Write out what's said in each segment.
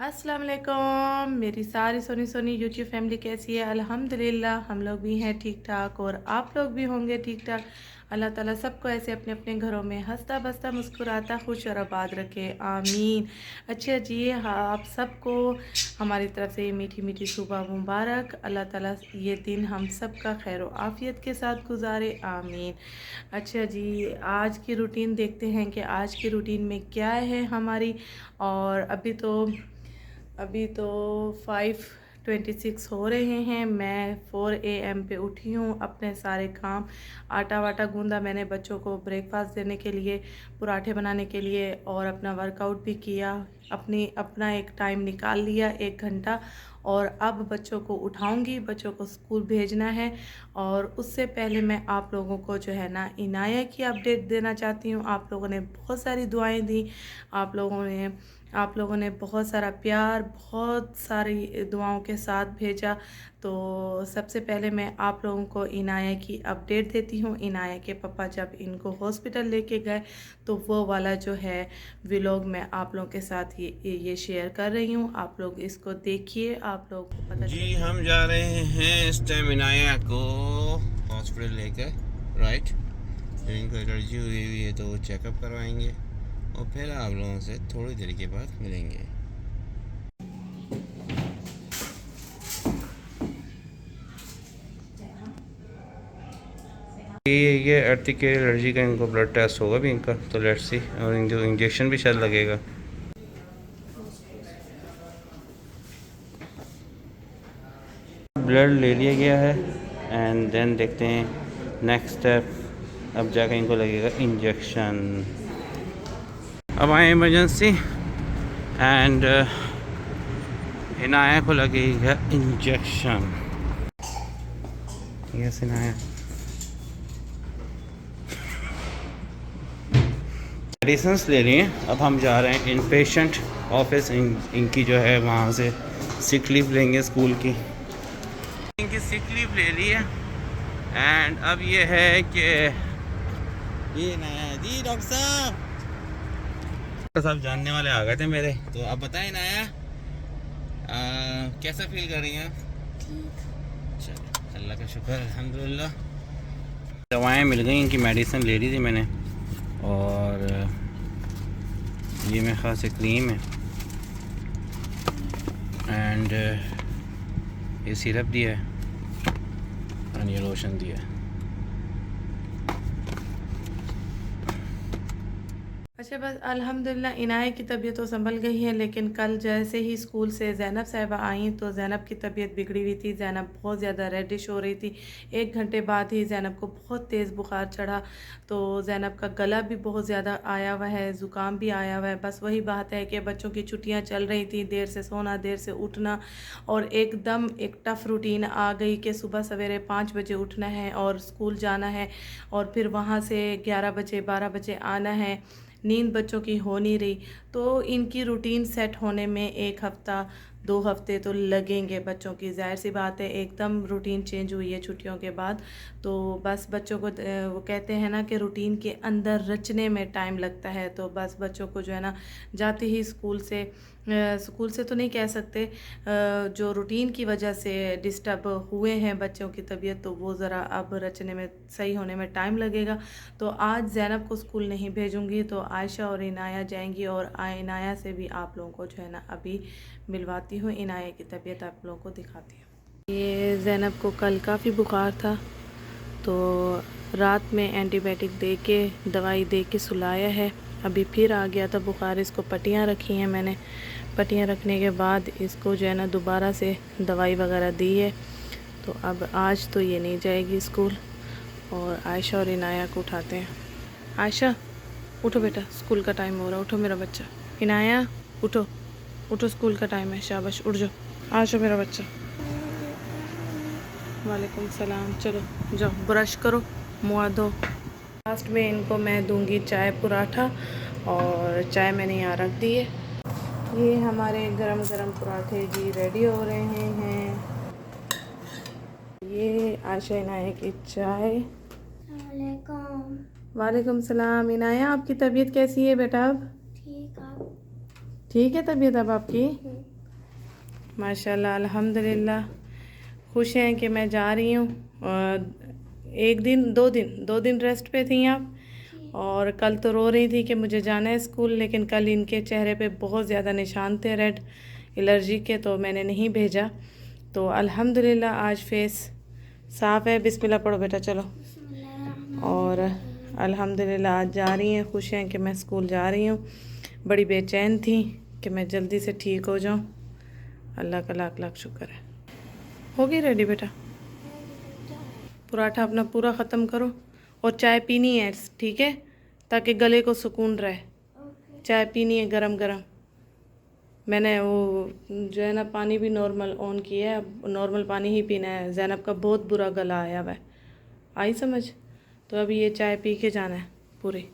अस्सलाम वालेकुम। मेरी सारी सोनी सोनी यूट्यूब फैमिली कैसी है? अल्हम्दुलिल्लाह हम लोग भी हैं ठीक ठाक और आप लोग भी होंगे ठीक ठाक। अल्लाह ताला सबको ऐसे अपने अपने घरों में हंसता बसता मुस्कुराता खुश और आबाद रखे, आमीन। अच्छा जी, हाँ, आप सबको हमारी तरफ से ये मीठी मीठी सुबह मुबारक। अल्लाह ताला ये दिन हम सब का खैर और आफियत के साथ गुजारे, आमीन। अच्छा जी, आज की रूटीन देखते हैं कि आज की रूटीन में क्या है हमारी। और अभी तो 5:26 हो रहे हैं। मैं 4 AM पे उठी हूँ। अपने सारे काम, आटा वाटा गूंदा मैंने बच्चों को ब्रेकफास्ट देने के लिए, पराठे बनाने के लिए, और अपना वर्कआउट भी किया। अपना एक टाइम निकाल लिया, 1 घंटा। और अब बच्चों को उठाऊंगी, बच्चों को स्कूल भेजना है। और उससे पहले मैं आप लोगों को जो है ना इनाया की अपडेट देना चाहती हूँ। आप लोगों ने बहुत सारी दुआएं दी, आप लोगों ने बहुत सारा प्यार, बहुत सारी दुआओं के साथ भेजा। तो सबसे पहले मैं आप लोगों को इनाया की अपडेट देती हूँ। इनाया के पापा जब इनको हॉस्पिटल लेके गए तो वो वाला जो है व्लॉग मैं आप लोगों के साथ ये शेयर कर रही हूँ। आप लोग इसको देखिए, आप लोगों को पता जी चलेगा। हम जा रहे हैं इस टाइम इनाया को हॉस्पिटल लेकर, राइट। तो इनको एलर्जी हुई हुई है तो वो चेकअप करवाएंगे और फिर आप लोगों से थोड़ी देर के बाद मिलेंगे। ये अर्थिक के एलर्जी का इनको ब्लड टेस्ट होगा भी इनका, तो लेट्स सी। और इनको इंजेक्शन भी शायद लगेगा। ब्लड ले लिया गया है एंड देन देखते हैं नेक्स्ट स्टेप। अब जाकर इनको लगेगा इंजेक्शन। अब आए इमरजेंसी एंड इनाया को लगेगा इंजेक्शन। यस इनाया, मेडिसिन्स ले लिए। अब हम जा रहे हैं इन पेशेंट ऑफिस। इनकी जो है वहाँ से सिक लीव लेंगे स्कूल की। इनकी सिक लीव ले ली है एंड अब ये है कि ये नया जी डॉक्टर साहब जानने वाले आ गए थे मेरे। तो आप बताएं नया, कैसा फील कर रही हैं आप? चलो अल्लाह का शुक्र, अल्हम्दुलिल्लाह। दवाएं मिल गई, इनकी मेडिसिन ले ली थी मैंने। और ये मेरे ख्याल से क्रीम है एंड ये सिरप दिया है और ये लोशन दिया है। अच्छा, बस अल्हम्दुलिल्लाह इनाया की तबीयत तो संभल गई है। लेकिन कल जैसे ही स्कूल से ज़ैनब साहिबा आई तो ज़ैनब की तबीयत बिगड़ी हुई थी। ज़ैनब बहुत ज़्यादा रेडिश हो रही थी। 1 घंटे बाद ही ज़ैनब को बहुत तेज़ बुखार चढ़ा। तो ज़ैनब का गला भी बहुत ज़्यादा आया हुआ है, ज़ुकाम भी आया हुआ है। बस वही बात है कि बच्चों की छुट्टियाँ चल रही थी, देर से सोना, देर से उठना, और एकदम एक टफ़ रूटीन आ गई कि सुबह सवेरे 5 बजे उठना है और स्कूल जाना है, और फिर वहाँ से 11 बजे 12 बजे आना है। नींद बच्चों की हो नहीं रही। तो इनकी रूटीन सेट होने में 1 हफ्ता 2 हफ्ते तो लगेंगे बच्चों की, जाहिर सी बात है। एकदम रूटीन चेंज हुई है छुट्टियों के बाद। तो बस बच्चों को वो कहते हैं ना कि रूटीन के अंदर रचने में टाइम लगता है। तो बस बच्चों को जो है ना जाते ही स्कूल से तो नहीं कह सकते, जो रूटीन की वजह से डिस्टर्ब हुए हैं बच्चों की तबीयत, तो वो ज़रा अब रचने में, सही होने में टाइम लगेगा। तो आज ज़ैनब को स्कूल नहीं भेजूंगी, तो आयशा और इनाया जाएंगी। और इनाया से भी आप लोगों को जो है ना अभी मिलवाती हूँ, इनाया की तबीयत आप लोगों को दिखाती हूँ। ये ज़ैनब को कल काफ़ी बुखार था, तो रात में एंटीबायोटिक दे के, दवाई दे के सुलाया है। अभी फिर आ गया था बुखार। इसको पट्टियाँ रखी हैं मैंने। पट्टियाँ रखने के बाद इसको जो है ना दोबारा से दवाई वगैरह दी है। तो अब आज तो ये नहीं जाएगी स्कूल। और आयशा और इनाया को उठाते हैं। आयशा उठो बेटा, स्कूल का टाइम हो रहा है। उठो मेरा बच्चा। इनाया उठो, उठो, स्कूल का टाइम है। शाबाश, उठ जाओ। आ जाओ मेरा बच्चा। वालेकुम सलाम। चलो जाओ, ब्रश करो, मुँह धो। लास्ट में इनको मैं दूंगी चाय पराठा, और चाय मैंने यहाँ रख दी है। ये हमारे गरम गरम पराठे जी रेडी हो रहे हैं। ये आयशा इनाया की चाय। वालेकुम सलाम। इनाया, आपकी तबीयत कैसी है बेटा अब? ठीक। आप? ठीक है तबीयत अब आपकी? माशाल्लाह अल्हम्दुलिल्लाह खुश हैं कि मैं जा रही हूँ। और एक दिन दो दिन रेस्ट पे थी आप, और कल तो रो रही थी कि मुझे जाना है स्कूल, लेकिन कल इनके चेहरे पे बहुत ज़्यादा निशान थे रेड एलर्जी के, तो मैंने नहीं भेजा। तो अल्हम्दुलिल्लाह आज फेस साफ़ है। बिस्मिल्लाह पढ़ो बेटा, चलो। और अल्हम्दुलिल्लाह आज जा रही हैं, खुश हैं कि मैं स्कूल जा रही हूँ। बड़ी बेचैन थी कि मैं जल्दी से ठीक हो जाऊँ। अल्लाह का लाख लाख शुक्र है। हो गई रेडी बेटा? पराठा अपना पूरा ख़त्म करो और चाय पीनी है, ठीक है, ताकि गले को सुकून रहे। चाय पीनी है गरम गरम। मैंने वो जो है ना पानी भी नॉर्मल ऑन किया है, नॉर्मल पानी ही पीना है। ज़ैनब का बहुत बुरा गला आया हुआ है, आई समझ? तो अभी ये चाय पी के जाना है पूरी।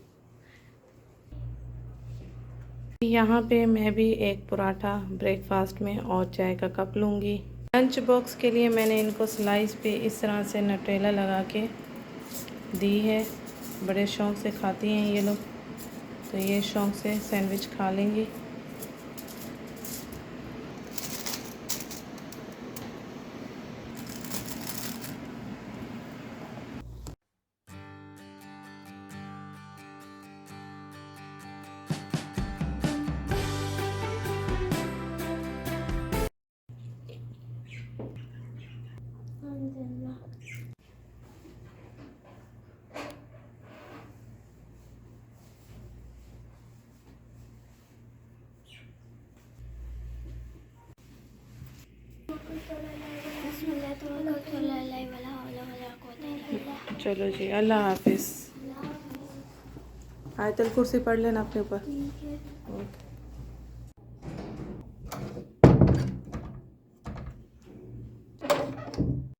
यहाँ पे मैं भी एक पराठा ब्रेकफास्ट में और चाय का कप लूँगी। लंच बॉक्स के लिए मैंने इनको स्लाइस पे इस तरह से नटेला लगा के दी है। बड़े शौक़ से खाती हैं ये लोग, तो ये शौक़ से सैंडविच खा लेंगी। चलो जी, अल्लाह हाफिज़। आयतल कुर्सी पढ़ लेना अपने ऊपर। ओके।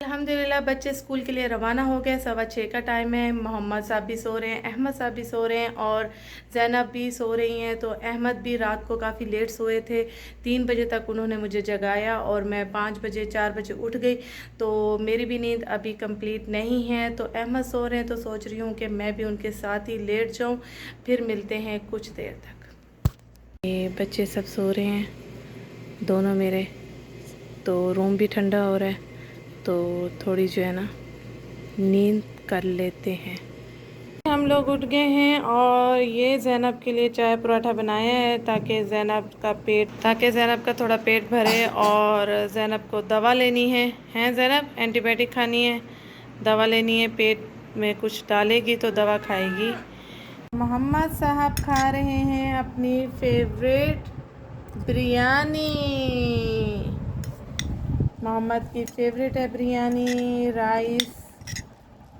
अल्हम्दुलिल्लाह बच्चे स्कूल के लिए रवाना हो गए। 6:15 का टाइम है। मोहम्मद साहब भी सो रहे हैं, अहमद साहब भी सो रहे हैं और ज़ैनब भी सो रही हैं। तो अहमद भी रात को काफ़ी लेट सोए थे, 3 बजे तक उन्होंने मुझे जगाया और मैं 5 बजे 4 बजे उठ गई। तो मेरी भी नींद अभी कंप्लीट नहीं है। तो अहमद सो रहे हैं तो सोच रही हूँ कि मैं भी उनके साथ ही लेट जाऊँ, फिर मिलते हैं कुछ देर तक। ये बच्चे सब सो रहे हैं दोनों मेरे, तो रूम भी ठंडा हो रहा है, तो थोड़ी जो है ना नींद कर लेते हैं। हम लोग उठ गए हैं और ये ज़ैनब के लिए चाय पराठा बनाया है ताकि ज़ैनब का थोड़ा पेट भरे। और ज़ैनब को दवा लेनी है, हैं ज़ैनब? एंटीबायोटिक खानी है, दवा लेनी है, पेट में कुछ डालेगी तो दवा खाएगी। मोहम्मद साहब खा रहे हैं अपनी फेवरेट बिरयानी। मोहम्मद की फेवरेट है बिरयानी राइस,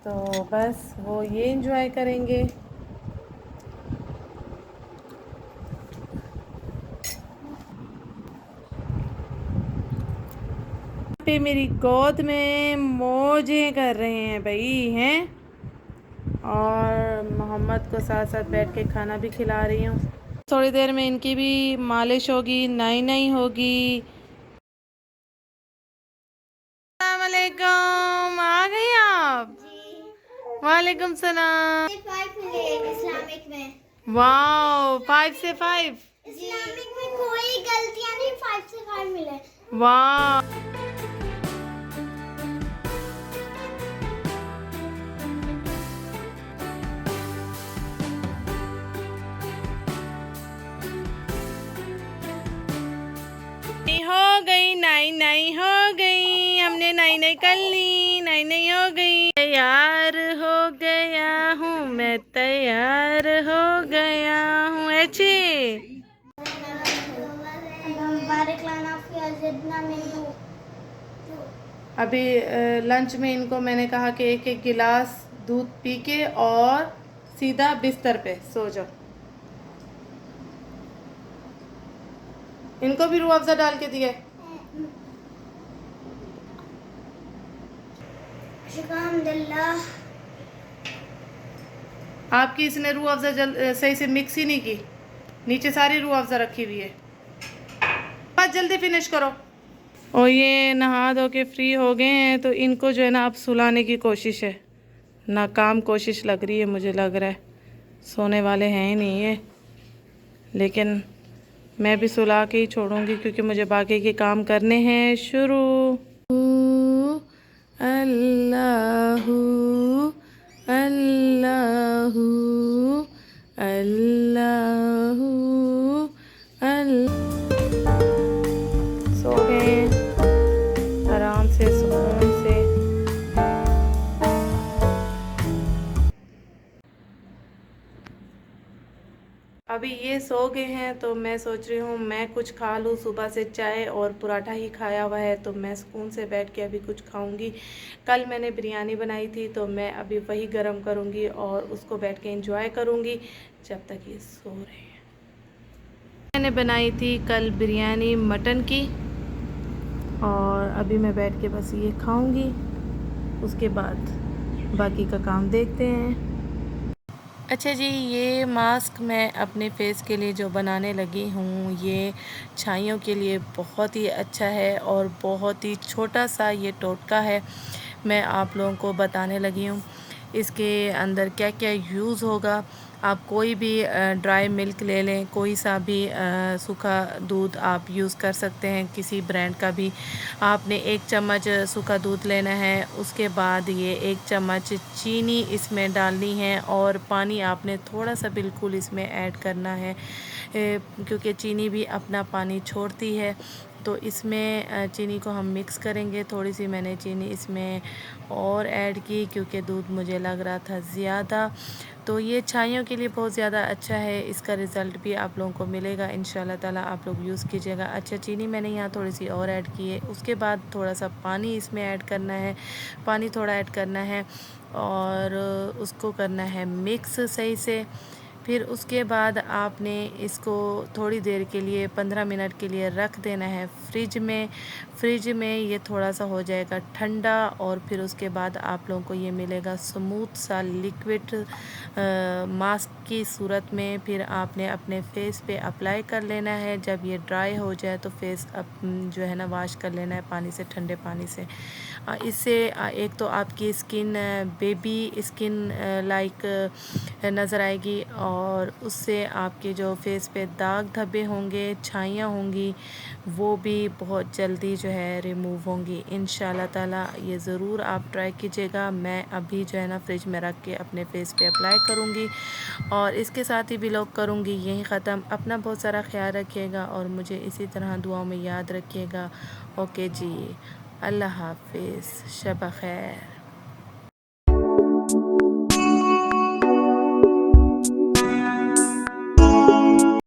तो बस वो ये एंजॉय करेंगे। पे मेरी गोद में मौजें कर रहे हैं भाई हैं, और मोहम्मद को साथ साथ बैठ के खाना भी खिला रही हूँ। थोड़ी देर में इनकी भी मालिश होगी, नाई नाई होगी। अस्सलामुअलैकुम, आ गई आप? वालेकुम सलाम। इस्लामिक में, वाओ, 5 से 5। इस्लामिक में कोई गलतियां नहीं, 5 से 5 मिले। वाह। हो गई नाई नाई हो गई, हमने नाई नाई कर ली, नाई नाई हो गई। तैयार हो गया हूँ मैं, तैयार हो गया हूँ। अच्छी अभी लंच में इनको मैंने कहा कि एक एक गिलास दूध पी के और सीधा बिस्तर पे सो जाओ। इनको भी रूह अफ़ज़ा डाल के दिए। आपकी इसने रूह अफ़ज़ा सही से मिक्स ही नहीं की, नीचे सारी रूह अफ़ज़ा रखी हुई है। बस जल्दी फिनिश करो। और ये नहा धो के फ्री हो गए हैं, तो इनको जो है ना अब सुलाने की कोशिश है। नाकाम कोशिश लग रही है, मुझे लग रहा है सोने वाले हैं ही नहीं ये, लेकिन मैं भी सुला के ही छोड़ूंगी क्योंकि मुझे बाकी के काम करने हैं शुरू। अल्लाहू अल्लाहू अल्लाहू सो गए आराम से सुकून से। अभी ये सो गए हैं तो मैं सोच रही हूँ मैं कुछ खा लूँ। सुबह से चाय और पराठा ही खाया हुआ है तो मैं सुकून से बैठ के अभी कुछ खाऊंगी। कल मैंने बिरयानी बनाई थी तो मैं अभी वही गरम करूँगी और उसको बैठ के एंजॉय करूँगी जब तक ये सो रहे हैं। मैंने बनाई थी कल बिरयानी मटन की और अभी मैं बैठ के बस ये खाऊंगी, उसके बाद बाकी का काम देखते हैं। अच्छा जी, ये मास्क मैं अपने फेस के लिए जो बनाने लगी हूँ, ये छाइयों के लिए बहुत ही अच्छा है और बहुत ही छोटा सा ये टोटका है। मैं आप लोगों को बताने लगी हूँ इसके अंदर क्या क्या यूज़ होगा। आप कोई भी ड्राई मिल्क ले लें, कोई सा भी सूखा दूध आप यूज़ कर सकते हैं, किसी ब्रांड का भी। आपने 1 चम्मच सूखा दूध लेना है, उसके बाद ये 1 चम्मच चीनी इसमें डालनी है और पानी आपने थोड़ा सा बिल्कुल इसमें ऐड करना है क्योंकि चीनी भी अपना पानी छोड़ती है। तो इसमें चीनी को हम मिक्स करेंगे। थोड़ी सी मैंने चीनी इसमें और ऐड की क्योंकि दूध मुझे लग रहा था ज़्यादा। तो ये छाइयों के लिए बहुत ज़्यादा अच्छा है, इसका रिज़ल्ट भी आप लोगों को मिलेगा इंशाल्लाह ताला। आप लोग यूज़ कीजिएगा। अच्छा, चीनी मैंने यहाँ थोड़ी सी और ऐड की है। उसके बाद थोड़ा सा पानी इसमें ऐड करना है, पानी थोड़ा ऐड करना है और उसको करना है मिक्स सही से। फिर उसके बाद आपने इसको थोड़ी देर के लिए 15 मिनट के लिए रख देना है फ्रिज में। फ्रिज में ये थोड़ा सा हो जाएगा ठंडा और फिर उसके बाद आप लोगों को ये मिलेगा स्मूथ सा लिक्विड मास्क की सूरत में। फिर आपने अपने फेस पे अप्लाई कर लेना है। जब ये ड्राई हो जाए तो फेस जो है ना वॉश कर लेना है पानी से, ठंडे पानी से। इससे एक तो आपकी स्किन बेबी स्किन लाइक नज़र आएगी और उससे आपके जो फेस पे दाग धब्बे होंगे, छाइयाँ होंगी, वो भी बहुत जल्दी जो है रिमूव होंगी इंशाल्लाह ताला। ये ज़रूर आप ट्राई कीजिएगा। मैं अभी जो है ना फ्रिज में रख के अपने फेस पे अप्लाई करूँगी और इसके साथ ही व्लॉग करूँगी यहीं ख़त्म। अपना बहुत सारा ख्याल रखिएगा और मुझे इसी तरह दुआओं में याद रखिएगा। ओके जी, अल्लाह हाफिज़, शब खैर।